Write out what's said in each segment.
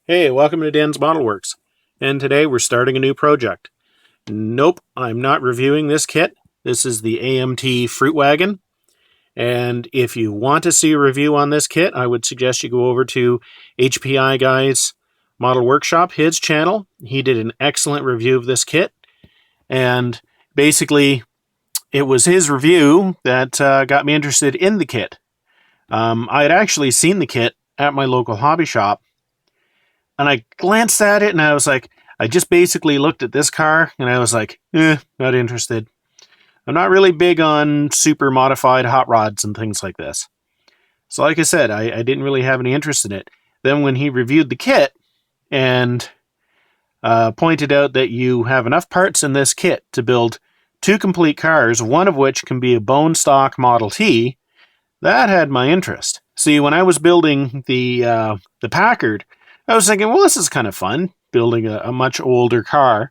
Hey, welcome to Dan's Model Works. And today we're starting a new project. Nope, I'm not reviewing this kit. This is the AMT Fruit Wagon. And if you want to see a review on this kit, I would suggest you go over to HPI Guy's Model Workshop, his channel. He did an excellent review of this kit. And basically, it was his review that got me interested in the kit. I had actually seen the kit at my local hobby shop. And I glanced at it and I was like, I just basically looked at this car and I was like, not interested. I'm not really big on super modified hot rods and things like this. So like I said, I didn't really have any interest in it. Then when he reviewed the kit and pointed out that you have enough parts in this kit to build two complete cars, one of which can be a bone stock Model T, that had my interest. See, when I was building the Packard, I was thinking, well, this is kind of fun, building a much older car.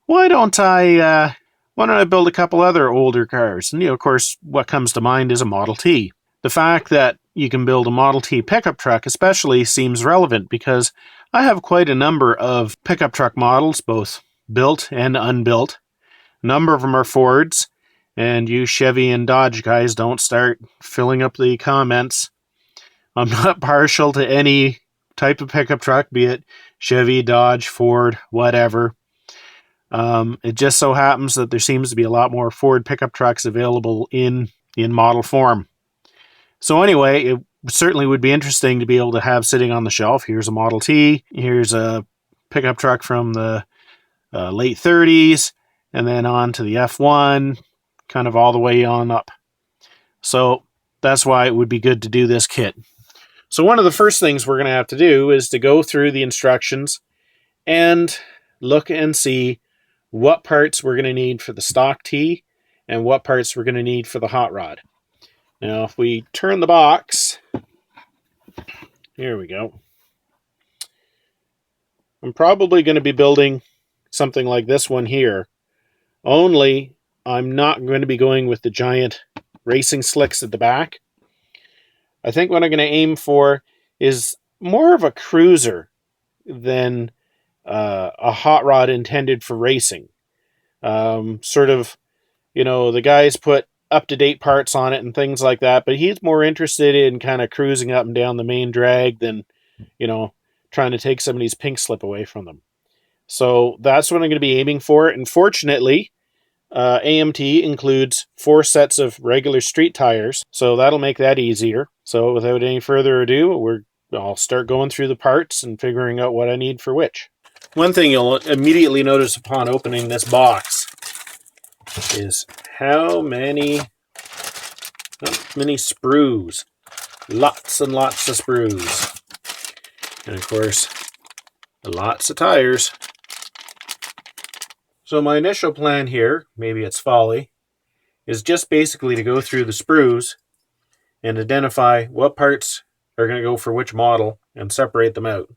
Why don't I build a couple other older cars? And, of course, what comes to mind is a Model T. The fact that you can build a Model T pickup truck especially seems relevant because I have quite a number of pickup truck models, both built and unbuilt. A number of them are Fords, and you Chevy and Dodge guys don't start filling up the comments. I'm not partial to any type of pickup truck, be it Chevy, Dodge, Ford, whatever. It just so happens that there seems to be a lot more Ford pickup trucks available in model form. So anyway, it certainly would be interesting to be able to have sitting on the shelf. Here's a Model T. Here's a pickup truck from the late 30s, and then on to the F1, kind of all the way on up. So that's why it would be good to do this kit. So one of the first things we're going to have to do is to go through the instructions and look and see what parts we're going to need for the stock T and what parts we're going to need for the hot rod. Now, if we turn the box, here we go. I'm probably going to be building something like this one here, only I'm not going to be going with the giant racing slicks at the back. I think what I'm going to aim for is more of a cruiser than a hot rod intended for racing. Sort of, the guys put up-to-date parts on it and things like that, but he's more interested in kind of cruising up and down the main drag than, trying to take somebody's pink slip away from them. So that's what I'm going to be aiming for. And fortunately, AMT includes 4 sets of regular street tires, so that'll make that easier. So without any further ado, I'll start going through the parts and figuring out what I need for which. One thing you'll immediately notice upon opening this box is how many sprues. Lots and lots of sprues. And of course, lots of tires. So my initial plan here, maybe it's folly, is just basically to go through the sprues and identify what parts are going to go for which model and separate them out.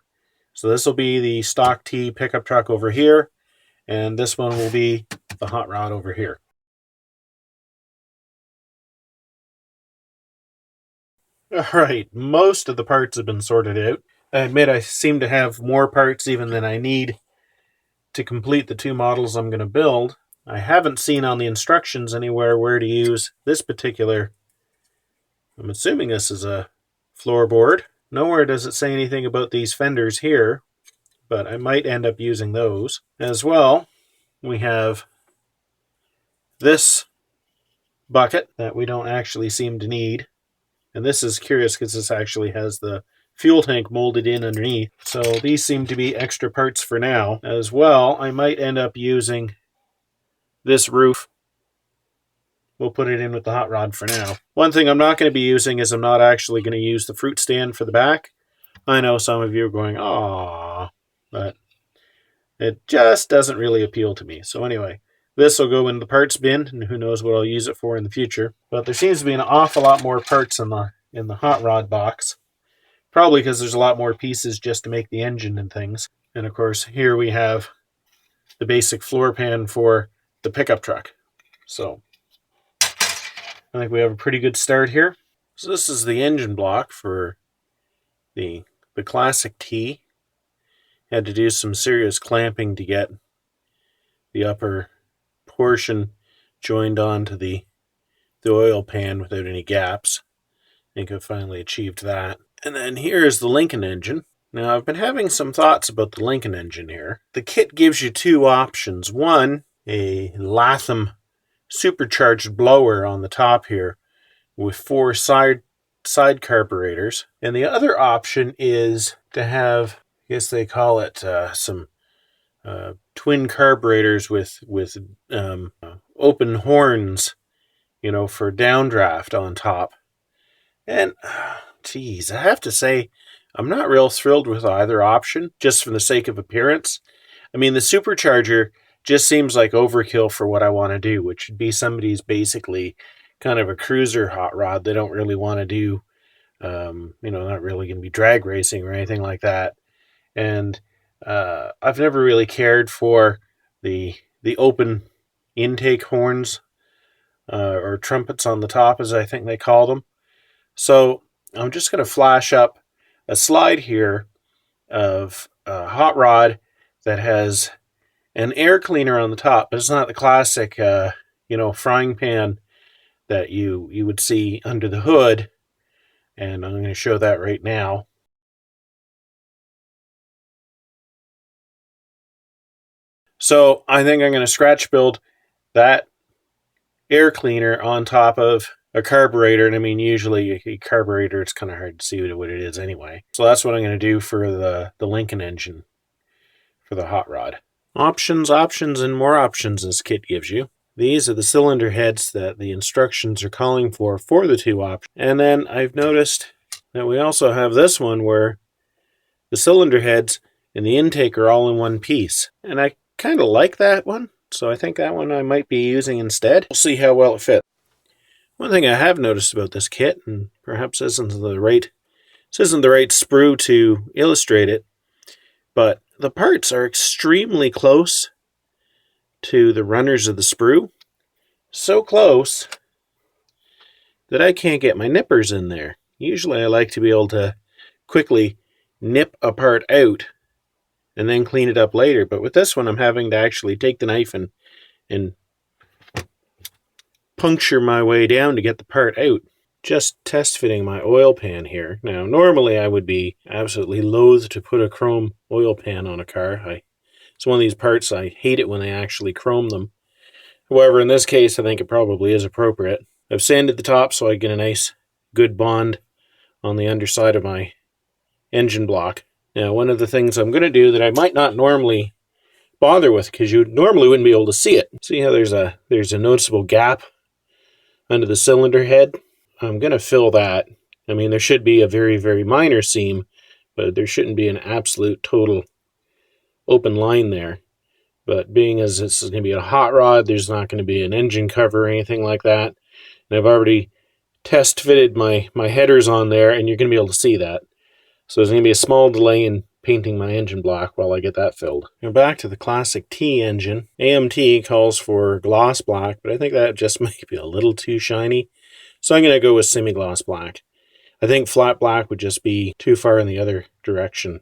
So this will be the stock T pickup truck over here, and this one will be the hot rod over here. Alright, most of the parts have been sorted out. I admit I seem to have more parts even than I need to complete the 2 models I'm going to build. I haven't seen on the instructions anywhere where to use this particular, I'm assuming this is a floorboard. Nowhere does it say anything about these fenders here, but I might end up using those. As well, we have this bucket that we don't actually seem to need. And this is curious because this actually has the fuel tank molded in underneath. So these seem to be extra parts for now. As well, I might end up using this roof. We'll put it in with the hot rod for now. One thing I'm not going to be using is I'm not actually going to use the fruit stand for the back. I know some of you are going, "Aww," but it just doesn't really appeal to me. So anyway, this will go in the parts bin, and who knows what I'll use it for in the future. But there seems to be an awful lot more parts in the hot rod box. Probably because there's a lot more pieces just to make the engine and things. And of course, here we have the basic floor pan for the pickup truck. So I think we have a pretty good start here. So this is the engine block for the classic T. Had to do some serious clamping to get the upper portion joined onto the oil pan without any gaps. I think I've finally achieved that. And then here's the Lincoln engine. Now, I've been having some thoughts about the Lincoln engine here. The kit gives you two options. One, a Latham supercharged blower on the top here with 4 side carburetors. And the other option is to have, I guess they call it some twin carburetors with open horns, for downdraft on top. And, geez, I have to say, I'm not real thrilled with either option, just for the sake of appearance. I mean, the supercharger just seems like overkill for what I want to do, which would be somebody's basically kind of a cruiser hot rod. They don't really want to do, not really going to be drag racing or anything like that. And I've never really cared for the open intake horns or trumpets on the top, as I think they call them. So I'm just going to flash up a slide here of a hot rod that has an air cleaner on the top, but it's not the classic, frying pan that you would see under the hood. And I'm going to show that right now. So I think I'm going to scratch build that air cleaner on top of a carburetor. And I mean, usually a carburetor, it's kind of hard to see what it is anyway. So that's what I'm going to do for the Lincoln engine for the hot rod. Options, and more options this kit gives you. These are the cylinder heads that the instructions are calling for the two options. And then I've noticed that we also have this one where the cylinder heads and the intake are all in one piece. And I kind of like that one, so I think that one I might be using instead. We'll see how well it fits. One thing I have noticed about this kit, and perhaps this isn't the right sprue to illustrate it, but the parts are extremely close to the runners of the sprue. So close that I can't get my nippers in there. Usually I like to be able to quickly nip a part out and then clean it up later. But with this one, I'm having to actually take the knife and puncture my way down to get the part out. Just test fitting my oil pan here. Now, normally I would be absolutely loath to put a chrome oil pan on a car. It's one of these parts, I hate it when they actually chrome them. However, in this case, I think it probably is appropriate. I've sanded the top so I get a nice, good bond on the underside of my engine block. Now, one of the things I'm going to do that I might not normally bother with, because you normally wouldn't be able to see it. See how there's a noticeable gap under the cylinder head? I'm going to fill that. I mean, there should be a very, very minor seam, but there shouldn't be an absolute total open line there. But being as this is going to be a hot rod, there's not going to be an engine cover or anything like that. And I've already test fitted my headers on there, and you're going to be able to see that. So there's going to be a small delay in painting my engine block while I get that filled. Now back to the classic T engine. AMT calls for gloss black, but I think that just might be a little too shiny. So I'm going to go with semi-gloss black. I think flat black would just be too far in the other direction.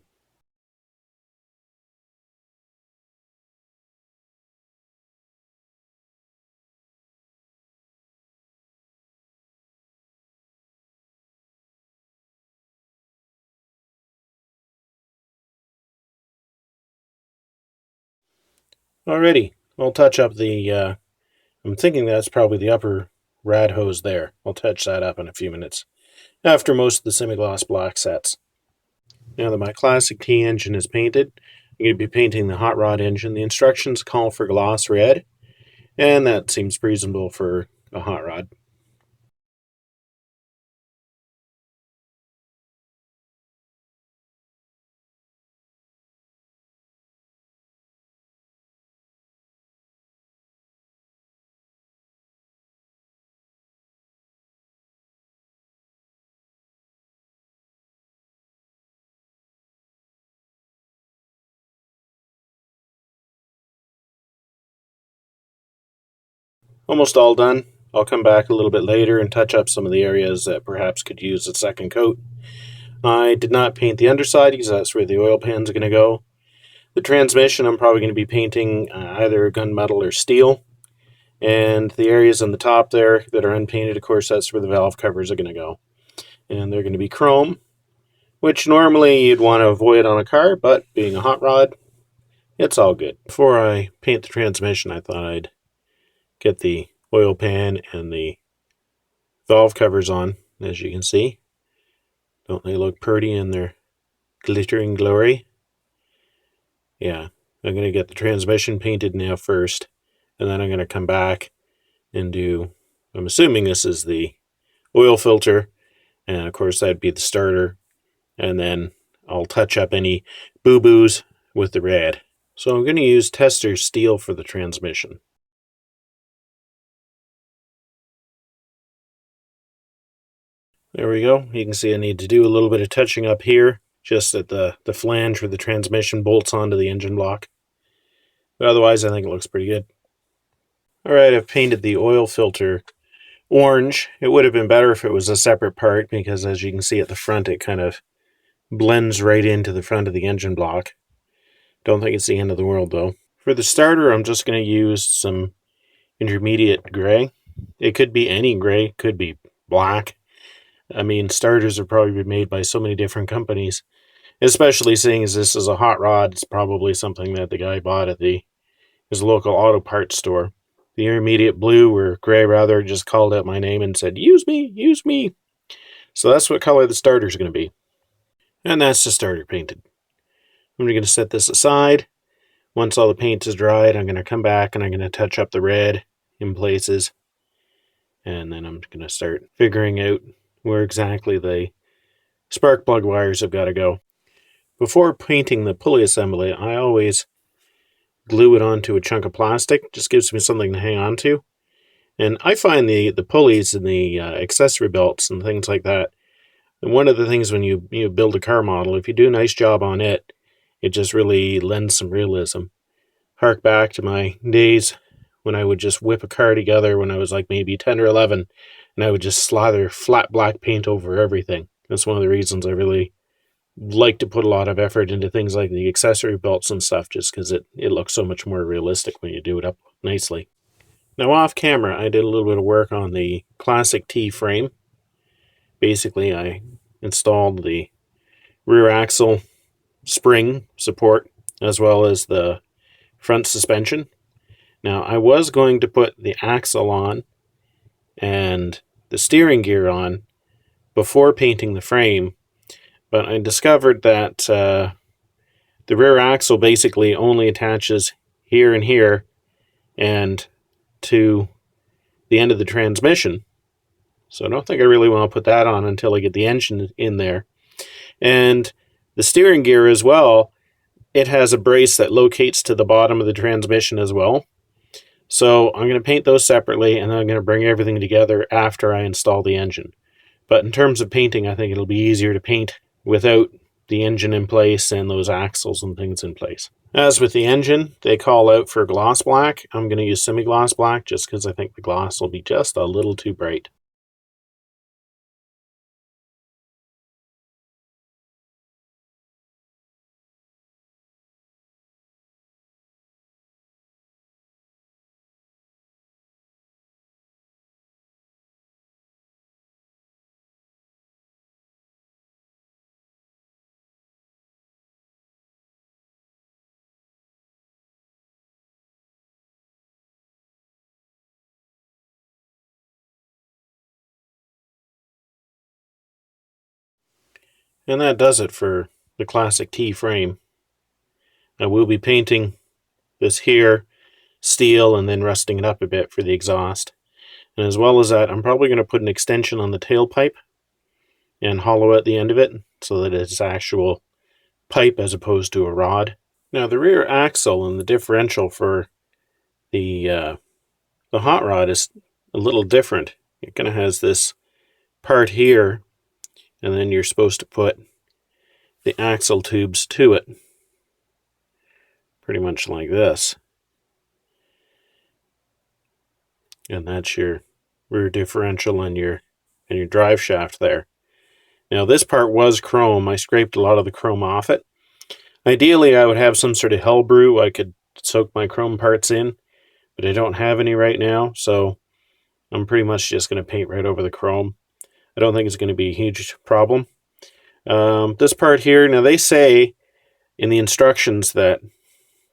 Alrighty, I'll touch up the, I'm thinking that's probably the upper rad hose there. I'll touch that up in a few minutes, after most of the semi-gloss black sets. Now that my classic T engine is painted, I'm going to be painting the hot rod engine. The instructions call for gloss red, and that seems reasonable for a hot rod. Almost all done. I'll come back a little bit later and touch up some of the areas that perhaps could use a second coat. I did not paint the underside because that's where the oil pan's going to go. The transmission I'm probably going to be painting either gunmetal or steel. And the areas on the top there that are unpainted, of course, that's where the valve covers are going to go. And they're going to be chrome, which normally you'd want to avoid on a car, but being a hot rod, it's all good. Before I paint the transmission, I thought I'd get the oil pan and the valve covers on, as you can see. Don't they look pretty in their glittering glory? Yeah, I'm going to get the transmission painted now first, and then I'm going to come back and do, I'm assuming this is the oil filter, and of course that'd be the starter, and then I'll touch up any boo-boos with the red. So I'm going to use tester steel for the transmission. There we go. You can see I need to do a little bit of touching up here, just at the flange where the transmission bolts onto the engine block. But otherwise, I think it looks pretty good. Alright, I've painted the oil filter orange. It would have been better if it was a separate part, because as you can see at the front, it kind of blends right into the front of the engine block. Don't think it's the end of the world, though. For the starter, I'm just going to use some intermediate gray. It could be any gray, it could be black. I mean, starters are probably made by so many different companies, especially seeing as this is a hot rod. It's probably something that the guy bought at his local auto parts store. The intermediate blue, or gray rather, just called out my name and said, "Use me, use me." So that's what color the starter is going to be. And that's the starter painted. I'm going to set this aside. Once all the paint is dried, I'm going to come back and I'm going to touch up the red in places. And then I'm going to start figuring out where exactly the spark plug wires have got to go. Before painting the pulley assembly, I always glue it onto a chunk of plastic. Just gives me something to hang on to. And I find the pulleys and the accessory belts and things like that, and one of the things when you build a car model, if you do a nice job on it, it just really lends some realism. Hark back to my days when I would just whip a car together when I was like maybe 10 or 11, and I would just slather flat black paint over everything. That's one of the reasons I really like to put a lot of effort into things like the accessory belts and stuff, just because it looks so much more realistic when you do it up nicely. Now off camera, I did a little bit of work on the Classic T frame. Basically, I installed the rear axle spring support as well as the front suspension. Now, I was going to put the axle on and the steering gear on before painting the frame, but I discovered that the rear axle basically only attaches here and here and to the end of the transmission. So I don't think I really want to put that on until I get the engine in there. And the steering gear as well, it has a brace that locates to the bottom of the transmission as well. So I'm going to paint those separately, and then I'm going to bring everything together after I install the engine. But in terms of painting, I think it'll be easier to paint without the engine in place and those axles and things in place. As with the engine, they call out for gloss black. I'm going to use semi-gloss black just because I think the gloss will be just a little too bright. And that does it for the Classic T frame. I will be painting this here steel and then rusting it up a bit for the exhaust. And as well as that, I'm probably going to put an extension on the tailpipe and hollow out the end of it so that it's actual pipe as opposed to a rod. Now the rear axle and the differential for the hot rod is a little different. It kind of has this part here, and then you're supposed to put the axle tubes to it, pretty much like this. And that's your rear differential and your drive shaft there. Now this part was chrome. I scraped a lot of the chrome off it. Ideally, I would have some sort of hell brew I could soak my chrome parts in, but I don't have any right now, so I'm pretty much just going to paint right over the chrome. I don't think it's going to be a huge problem. This part here, now they say in the instructions that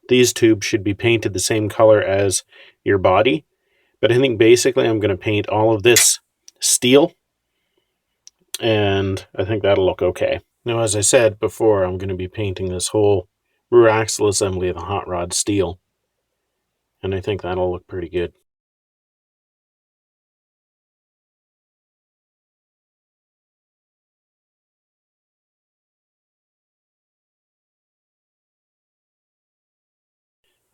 these tubes should be painted the same color as your body, but I think basically I'm going to paint all of this steel, and I think that'll look okay. Now, as I said before, I'm going to be painting this whole rear axle assembly of the hot rod steel, and I think that'll look pretty good.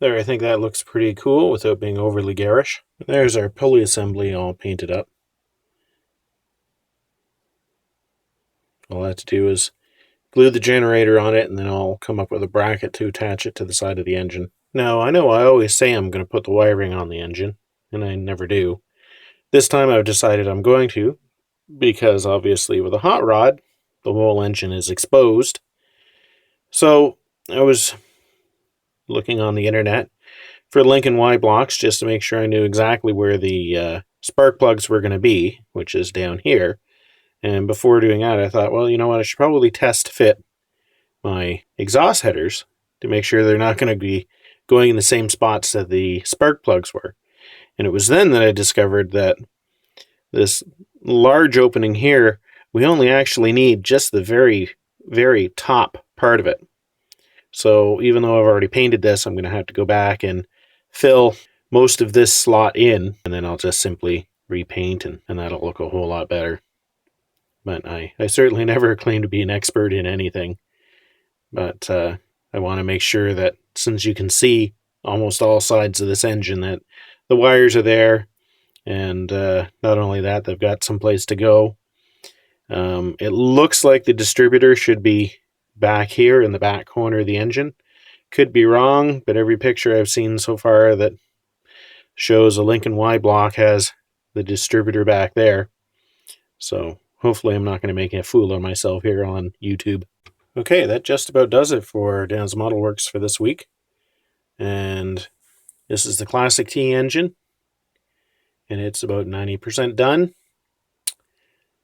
There, I think that looks pretty cool without being overly garish. There's our pulley assembly all painted up. All I have to do is glue the generator on it, and then I'll come up with a bracket to attach it to the side of the engine. Now, I know I always say I'm going to put the wiring on the engine, and I never do. This time I've decided I'm going to, because obviously with a hot rod, the whole engine is exposed. So I was looking on the internet for Lincoln Y blocks just to make sure I knew exactly where the spark plugs were going to be, which is down here. And before doing that, I thought, well, you know what, I should probably test fit my exhaust headers to make sure they're not going to be going in the same spots that the spark plugs were. And it was then that I discovered that this large opening here, we only actually need just the very, very top part of it. So even though I've already painted this, I'm going to have to go back and fill most of this slot in, and then I'll just simply repaint, and that'll look a whole lot better. But I certainly never claim to be an expert in anything. But I want to make sure that since you can see almost all sides of this engine, that the wires are there, and not only that, they've got some place to go. It looks like the distributor should be back here in the back corner of the engine. Could be wrong, but every picture I've seen so far that shows a Lincoln Y block has the distributor back there. So hopefully I'm not going to make a fool of myself here on YouTube. Okay, that just about does it for Dan's Model Works for this week. And this is the Classic T engine, and it's about 90% done.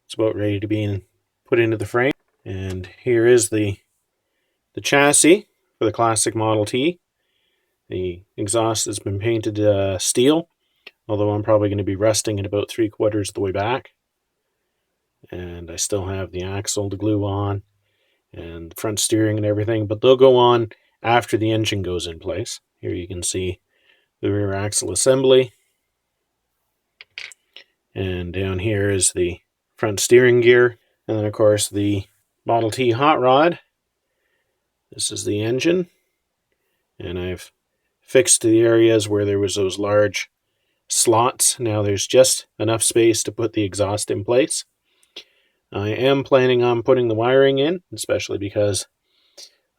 It's about ready to be put into the frame. And here is the chassis for the Classic Model T. The exhaust has been painted steel, although I'm probably going to be rusting it about 3/4 of the way back. And I still have the axle to glue on, and front steering and everything, but they'll go on after the engine goes in place. Here you can see the rear axle assembly, and down here is the front steering gear, and then of course the Model T hot rod. This is the engine, and I've fixed the areas where there was those large slots. Now there's just enough space to put the exhaust in place. I am planning on putting the wiring in, especially because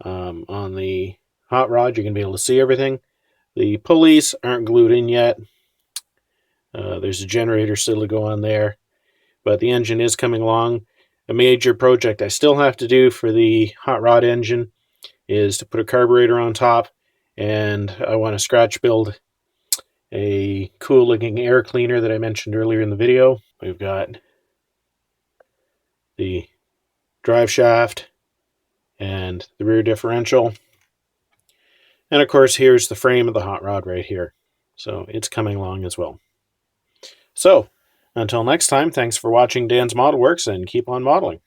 on the hot rod you're going to be able to see everything. The pulleys aren't glued in yet. There's a generator still to go on there, but the engine is coming along. A major project I still have to do for the hot rod engine is to put a carburetor on top, and I want to scratch build a cool looking air cleaner that I mentioned earlier in the video. We've got the drive shaft and the rear differential, and of course here's the frame of the hot rod right here. So it's coming along as well. So until next time, thanks for watching Dan's Model Works, and keep on modeling.